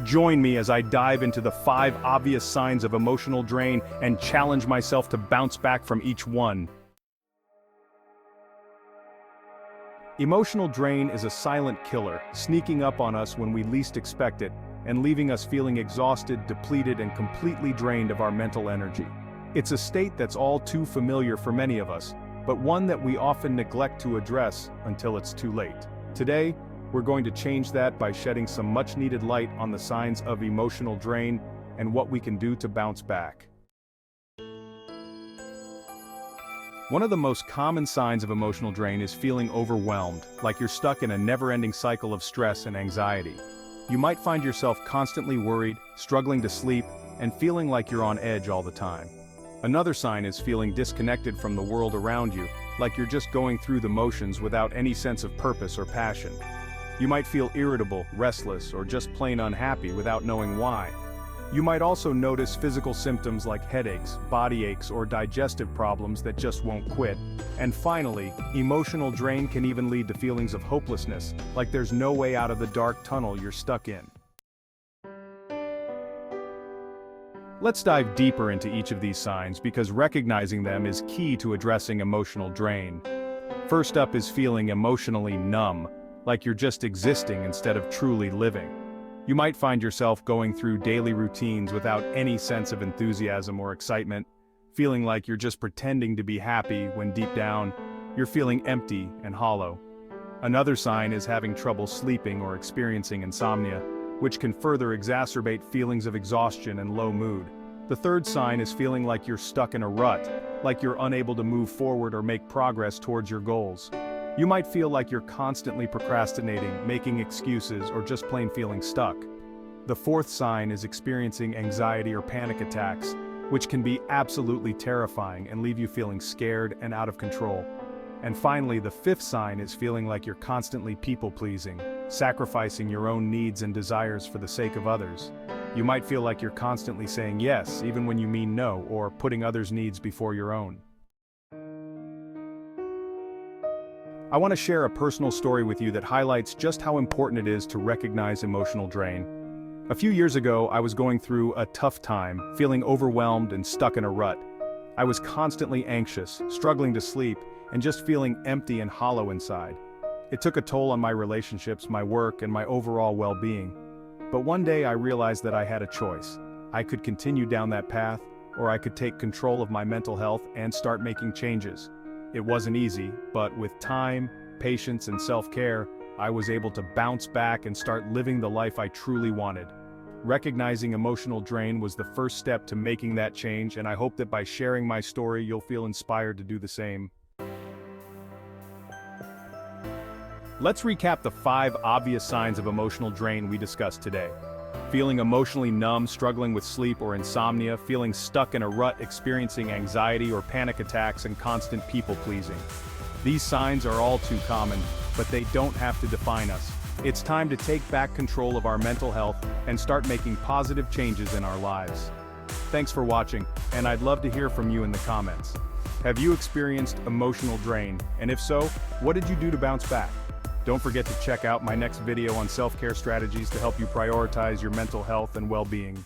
Join me as I dive into the 5 obvious signs of emotional drain and challenge myself to bounce back from each one. Emotional drain is a silent killer, sneaking up on us when we least expect it, and leaving us feeling exhausted, depleted, and completely drained of our mental energy. It's a state that's all too familiar for many of us, but one that we often neglect to address until it's too late. Today, we're going to change that by shedding some much-needed light on the signs of emotional drain and what we can do to bounce back. One of the most common signs of emotional drain is feeling overwhelmed, like you're stuck in a never-ending cycle of stress and anxiety. You might find yourself constantly worried, struggling to sleep, and feeling like you're on edge all the time. Another sign is feeling disconnected from the world around you, like you're just going through the motions without any sense of purpose or passion. You might feel irritable, restless, or just plain unhappy without knowing why. You might also notice physical symptoms like headaches, body aches, or digestive problems that just won't quit. And finally, emotional drain can even lead to feelings of hopelessness, like there's no way out of the dark tunnel you're stuck in. Let's dive deeper into each of these signs because recognizing them is key to addressing emotional drain. First up is feeling emotionally numb, like you're just existing instead of truly living. You might find yourself going through daily routines without any sense of enthusiasm or excitement, feeling like you're just pretending to be happy when deep down, you're feeling empty and hollow. Another sign is having trouble sleeping or experiencing insomnia, which can further exacerbate feelings of exhaustion and low mood. The third sign is feeling like you're stuck in a rut, like you're unable to move forward or make progress towards your goals. You might feel like you're constantly procrastinating, making excuses, or just plain feeling stuck. The fourth sign is experiencing anxiety or panic attacks, which can be absolutely terrifying and leave you feeling scared and out of control. And finally, the fifth sign is feeling like you're constantly people-pleasing, sacrificing your own needs and desires for the sake of others. You might feel like you're constantly saying yes, even when you mean no, or putting others' needs before your own. I want to share a personal story with you that highlights just how important it is to recognize emotional drain. A few years ago, I was going through a tough time, feeling overwhelmed and stuck in a rut. I was constantly anxious, struggling to sleep, and just feeling empty and hollow inside. It took a toll on my relationships, my work, and my overall well-being. But one day I realized that I had a choice. I could continue down that path, or I could take control of my mental health and start making changes. It wasn't easy, but with time, patience, and self-care, I was able to bounce back and start living the life I truly wanted. Recognizing emotional drain was the first step to making that change, and I hope that by sharing my story, you'll feel inspired to do the same. Let's recap the 5 obvious signs of emotional drain we discussed today. Feeling emotionally numb, struggling with sleep or insomnia, feeling stuck in a rut, experiencing anxiety or panic attacks, and constant people-pleasing. These signs are all too common, but they don't have to define us. It's time to take back control of our mental health and start making positive changes in our lives. Thanks for watching, and I'd love to hear from you in the comments. Have you experienced emotional drain? And if so, what did you do to bounce back? Don't forget to check out my next video on self-care strategies to help you prioritize your mental health and well-being.